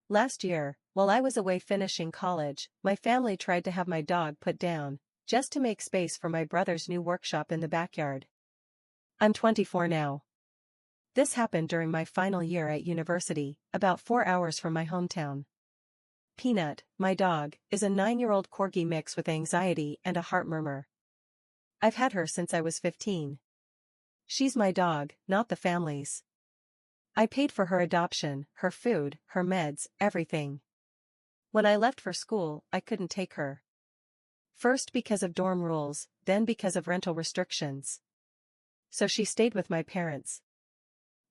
Last year, while I was away finishing college, my family tried to have my dog put down, just to make space for my brother's new workshop in the backyard. I'm 24 now. This happened during my final year at university, about 4 hours from my hometown. Peanut, my dog, is a 9-year-old corgi mix with anxiety and a heart murmur. I've had her since I was 15. She's my dog, not the family's. I paid for her adoption, her food, her meds, everything. When I left for school, I couldn't take her. First because of dorm rules, then because of rental restrictions. So she stayed with my parents.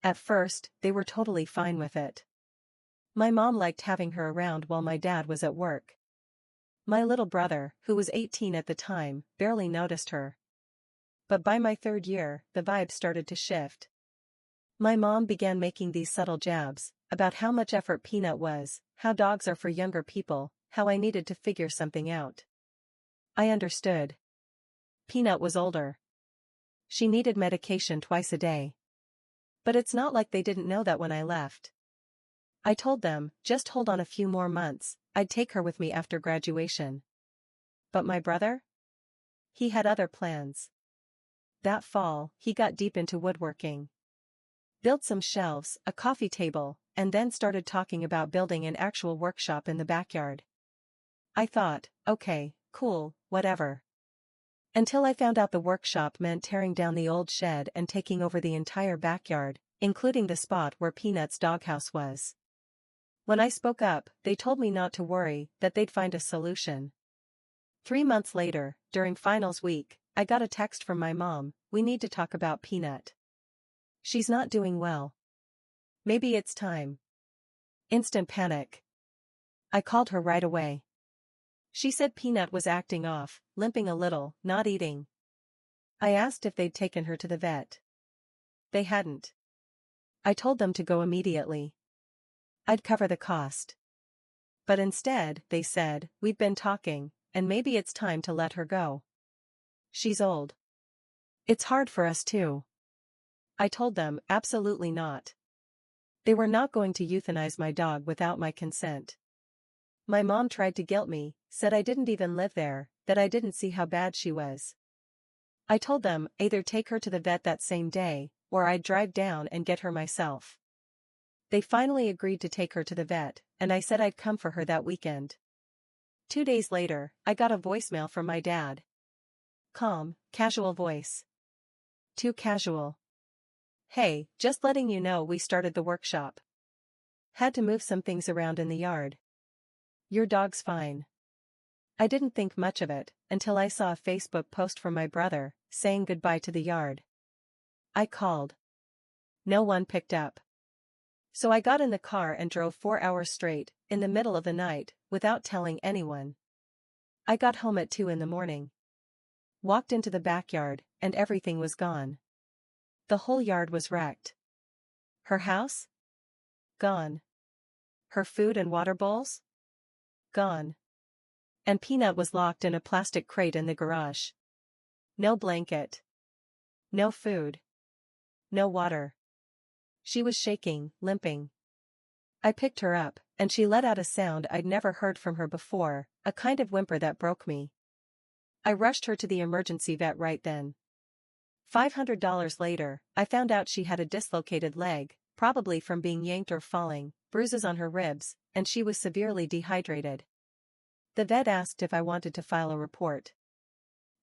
At first, they were totally fine with it. My mom liked having her around while my dad was at work. My little brother, who was 18 at the time, barely noticed her. But by my 3rd year, the vibe started to shift. My mom began making these subtle jabs about how much effort Peanut was, how dogs are for younger people, how I needed to figure something out. I understood. Peanut was older. She needed medication twice a day. But it's not like they didn't know that when I left. I told them, just hold on a few more months, I'd take her with me after graduation. But my brother? He had other plans. That fall, he got deep into woodworking. Built some shelves, a coffee table, and then started talking about building an actual workshop in the backyard. I thought, okay, cool, whatever. Until I found out the workshop meant tearing down the old shed and taking over the entire backyard, including the spot where Peanut's doghouse was. When I spoke up, they told me not to worry, that they'd find a solution. 3 months later, during finals week, I got a text from my mom, we need to talk about Peanut. She's not doing well. Maybe it's time. Instant panic. I called her right away. She said Peanut was acting off, limping a little, not eating. I asked if they'd taken her to the vet. They hadn't. I told them to go immediately. I'd cover the cost. But instead, they said, we've been talking, and maybe it's time to let her go. She's old. It's hard for us too. I told them, absolutely not. They were not going to euthanize my dog without my consent. My mom tried to guilt me, said I didn't even live there, that I didn't see how bad she was. I told them, either take her to the vet that same day, or I'd drive down and get her myself. They finally agreed to take her to the vet, and I said I'd come for her that weekend. 2 days later, I got a voicemail from my dad. Calm, casual voice. Too casual. Hey, just letting you know we started the workshop. Had to move some things around in the yard. Your dog's fine. I didn't think much of it, until I saw a Facebook post from my brother, saying goodbye to the yard. I called. No one picked up. So I got in the car and drove 4 hours straight, in the middle of the night, without telling anyone. I got home at 2 in the morning. Walked into the backyard, and everything was gone. The whole yard was wrecked. Her house? Gone. Her food and water bowls? Gone. And Peanut was locked in a plastic crate in the garage. No blanket. No food. No water. She was shaking, limping. I picked her up, and she let out a sound I'd never heard from her before, a kind of whimper that broke me. I rushed her to the emergency vet right then. $500 later, I found out she had a dislocated leg, probably from being yanked or falling, bruises on her ribs, and she was severely dehydrated. The vet asked if I wanted to file a report.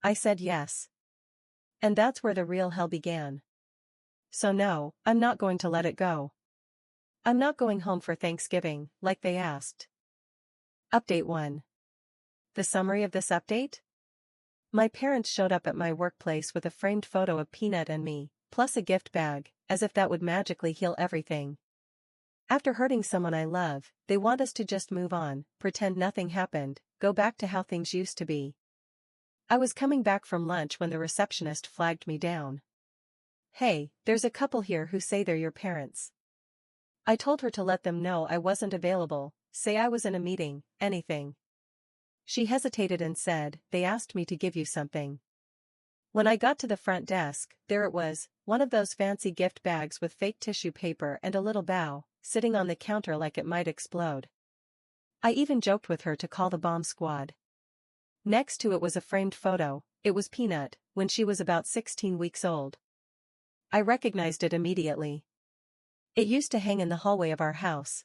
I said yes. And that's where the real hell began. So no, I'm not going to let it go. I'm not going home for Thanksgiving, like they asked. Update 1. The summary of this update? My parents showed up at my workplace with a framed photo of Peanut and me, plus a gift bag, as if that would magically heal everything. After hurting someone I love, they want us to just move on, pretend nothing happened, go back to how things used to be. I was coming back from lunch when the receptionist flagged me down. Hey, there's a couple here who say they're your parents. I told her to let them know I wasn't available, say I was in a meeting, anything. She hesitated and said, they asked me to give you something. When I got to the front desk, there it was, one of those fancy gift bags with fake tissue paper and a little bow, sitting on the counter like it might explode. I even joked with her to call the bomb squad. Next to it was a framed photo. It was Peanut, when she was about 16 weeks old. I recognized it immediately. It used to hang in the hallway of our house.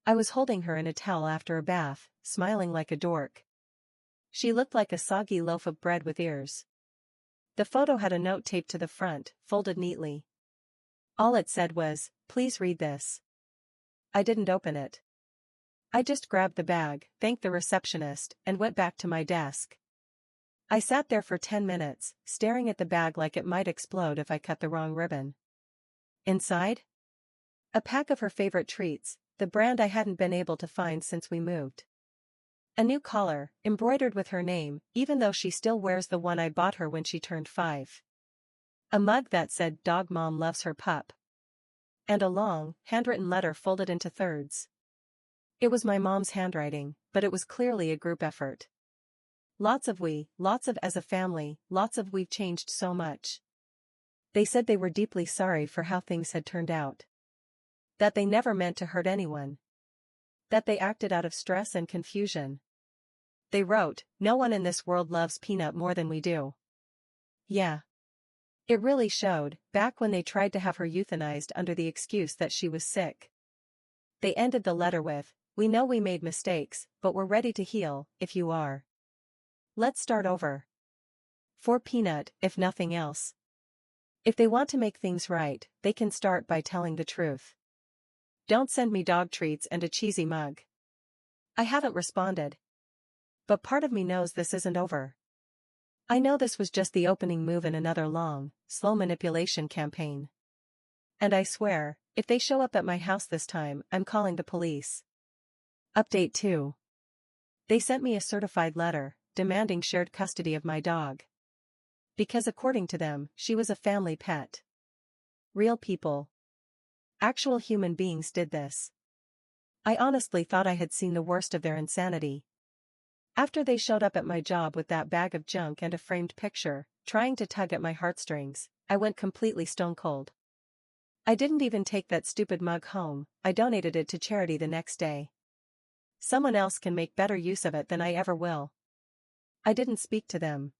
I was holding her in a towel after a bath, smiling like a dork. She looked like a soggy loaf of bread with ears. The photo had a note taped to the front, folded neatly. All it said was, "Please read this." I didn't open it. I just grabbed the bag, thanked the receptionist, and went back to my desk. I sat there for 10 minutes, staring at the bag like it might explode if I cut the wrong ribbon. Inside? A pack of her favorite treats, the brand I hadn't been able to find since we moved. A new collar, embroidered with her name, even though she still wears the one I bought her when she turned 5. A mug that said "Dog Mom loves her pup." And a long, handwritten letter folded into thirds. It was my mom's handwriting, but it was clearly a group effort. Lots of we, lots of as a family, lots of we've changed so much. They said they were deeply sorry for how things had turned out. That they never meant to hurt anyone. That they acted out of stress and confusion. They wrote, "No one in this world loves Peanut more than we do." Yeah. It really showed, back when they tried to have her euthanized under the excuse that she was sick. They ended the letter with, "We know we made mistakes, but we're ready to heal, if you are. Let's start over." For Peanut, if nothing else. If they want to make things right, they can start by telling the truth. Don't send me dog treats and a cheesy mug. I haven't responded. But part of me knows this isn't over. I know this was just the opening move in another long, slow manipulation campaign. And I swear, if they show up at my house this time, I'm calling the police. Update 2. They sent me a certified letter, demanding shared custody of my dog. Because according to them, she was a family pet. Real people. Actual human beings did this. I honestly thought I had seen the worst of their insanity. After they showed up at my job with that bag of junk and a framed picture, trying to tug at my heartstrings, I went completely stone cold. I didn't even take that stupid mug home, I donated it to charity the next day. Someone else can make better use of it than I ever will. I didn't speak to them.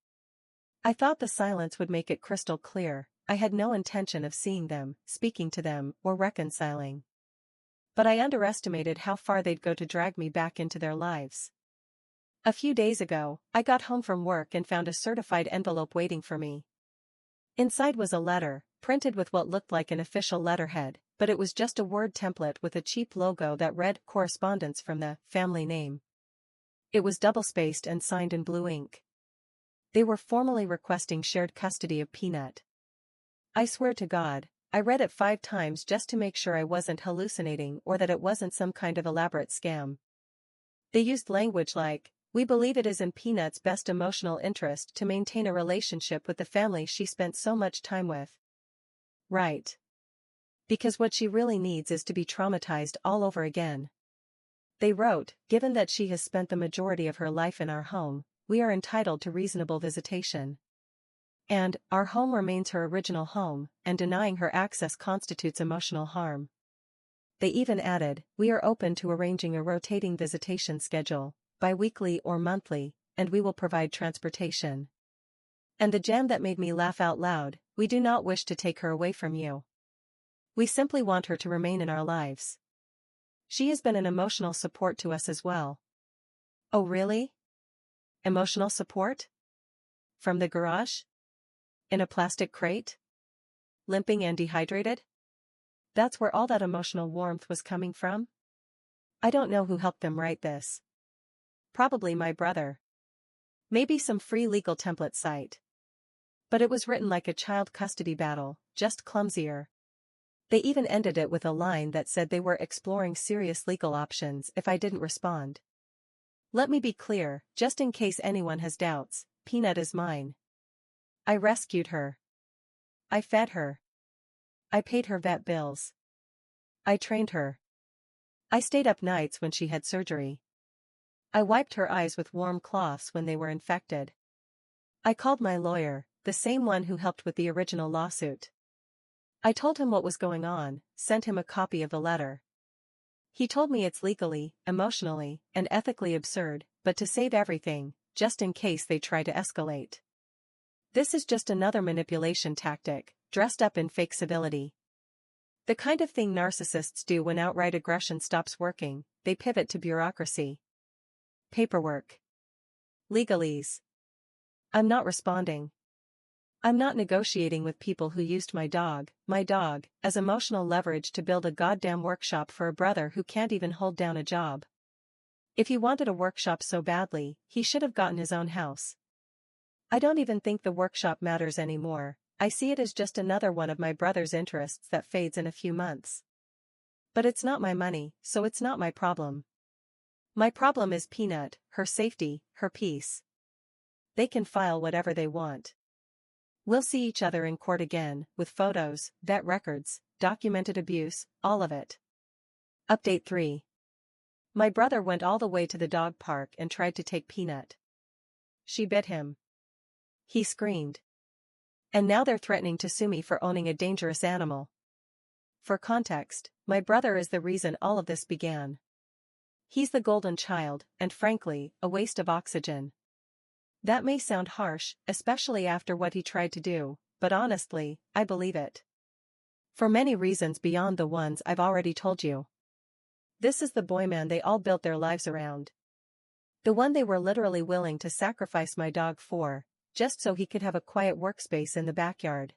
I thought the silence would make it crystal clear, I had no intention of seeing them, speaking to them, or reconciling. But I underestimated how far they'd go to drag me back into their lives. A few days ago, I got home from work and found a certified envelope waiting for me. Inside was a letter, printed with what looked like an official letterhead, but it was just a Word template with a cheap logo that read "Correspondence" from the family name. It was double-spaced and signed in blue ink. They were formally requesting shared custody of Peanut. I swear to God, I read it 5 times just to make sure I wasn't hallucinating or that it wasn't some kind of elaborate scam. They used language like, "We believe it is in Peanut's best emotional interest to maintain a relationship with the family she spent so much time with." Right. Because what she really needs is to be traumatized all over again. They wrote, "Given that she has spent the majority of her life in our home, we are entitled to reasonable visitation. And, our home remains her original home, and denying her access constitutes emotional harm." They even added, "We are open to arranging a rotating visitation schedule, bi-weekly or monthly, and we will provide transportation." And the gem that made me laugh out loud, "We do not wish to take her away from you. We simply want her to remain in our lives. She has been an emotional support to us as well." Oh really? Emotional support? From the garage? In a plastic crate? Limping and dehydrated? That's where all that emotional warmth was coming from? I don't know who helped them write this. Probably my brother. Maybe some free legal template site. But it was written like a child custody battle, just clumsier. They even ended it with a line that said they were exploring serious legal options if I didn't respond. Let me be clear, just in case anyone has doubts, Peanut is mine. I rescued her. I fed her. I paid her vet bills. I trained her. I stayed up nights when she had surgery. I wiped her eyes with warm cloths when they were infected. I called my lawyer, the same one who helped with the original lawsuit. I told him what was going on, sent him a copy of the letter. He told me it's legally, emotionally, and ethically absurd, but to save everything, just in case they try to escalate. This is just another manipulation tactic, dressed up in fake civility. The kind of thing narcissists do when outright aggression stops working, they pivot to bureaucracy. Paperwork. Legalese. I'm not responding. I'm not negotiating with people who used my dog, as emotional leverage to build a goddamn workshop for a brother who can't even hold down a job. If he wanted a workshop so badly, he should have gotten his own house. I don't even think the workshop matters anymore. I see it as just another one of my brother's interests that fades in a few months. But it's not my money, so it's not my problem. My problem is Peanut, her safety, her peace. They can file whatever they want. We'll see each other in court again, with photos, vet records, documented abuse, all of it. Update 3. My brother went all the way to the dog park and tried to take Peanut. She bit him. He screamed. And now they're threatening to sue me for owning a dangerous animal. For context, my brother is the reason all of this began. He's the golden child, and frankly, a waste of oxygen. That may sound harsh, especially after what he tried to do, but honestly, I believe it. For many reasons beyond the ones I've already told you. This is the boy man they all built their lives around. The one they were literally willing to sacrifice my dog for, just so he could have a quiet workspace in the backyard.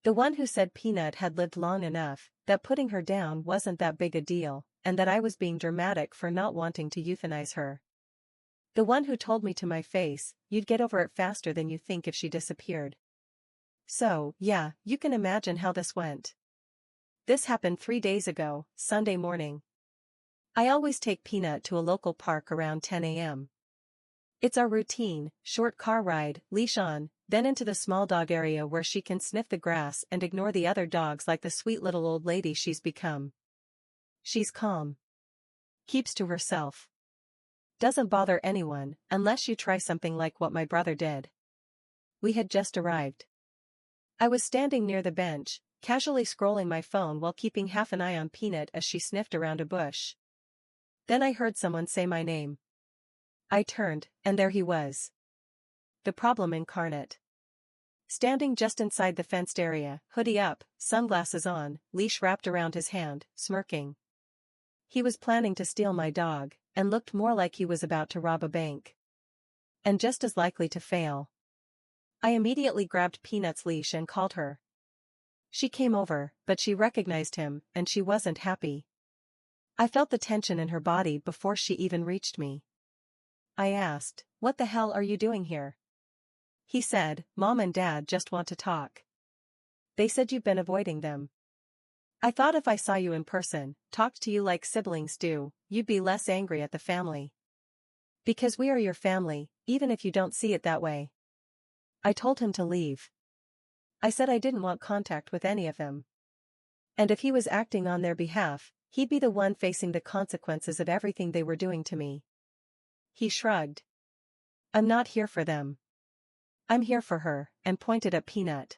The one who said Peanut had lived long enough, that putting her down wasn't that big a deal, and that I was being dramatic for not wanting to euthanize her. The one who told me to my face, you'd get over it faster than you think if she disappeared. So, yeah, you can imagine how this went. This happened 3 days ago, Sunday morning. I always take Peanut to a local park around 10 a.m. It's our routine, short car ride, leash on, then into the small dog area where she can sniff the grass and ignore the other dogs like the sweet little old lady she's become. She's calm. Keeps to herself. Doesn't bother anyone, unless you try something like what my brother did. We had just arrived. I was standing near the bench, casually scrolling my phone while keeping half an eye on Peanut as she sniffed around a bush. Then I heard someone say my name. I turned, and there he was. The problem incarnate. Standing just inside the fenced area, hoodie up, sunglasses on, leash wrapped around his hand, smirking. He was planning to steal my dog, and looked more like he was about to rob a bank. And just as likely to fail. I immediately grabbed Peanut's leash and called her. She came over, but she recognized him, and she wasn't happy. I felt the tension in her body before she even reached me. I asked, "What the hell are you doing here?" He said, "Mom and Dad just want to talk. They said you've been avoiding them. I thought if I saw you in person, talked to you like siblings do, you'd be less angry at the family. Because we are your family, even if you don't see it that way." I told him to leave. I said I didn't want contact with any of them. And if he was acting on their behalf, he'd be the one facing the consequences of everything they were doing to me. He shrugged. "I'm not here for them. I'm here for her," and pointed at Peanut.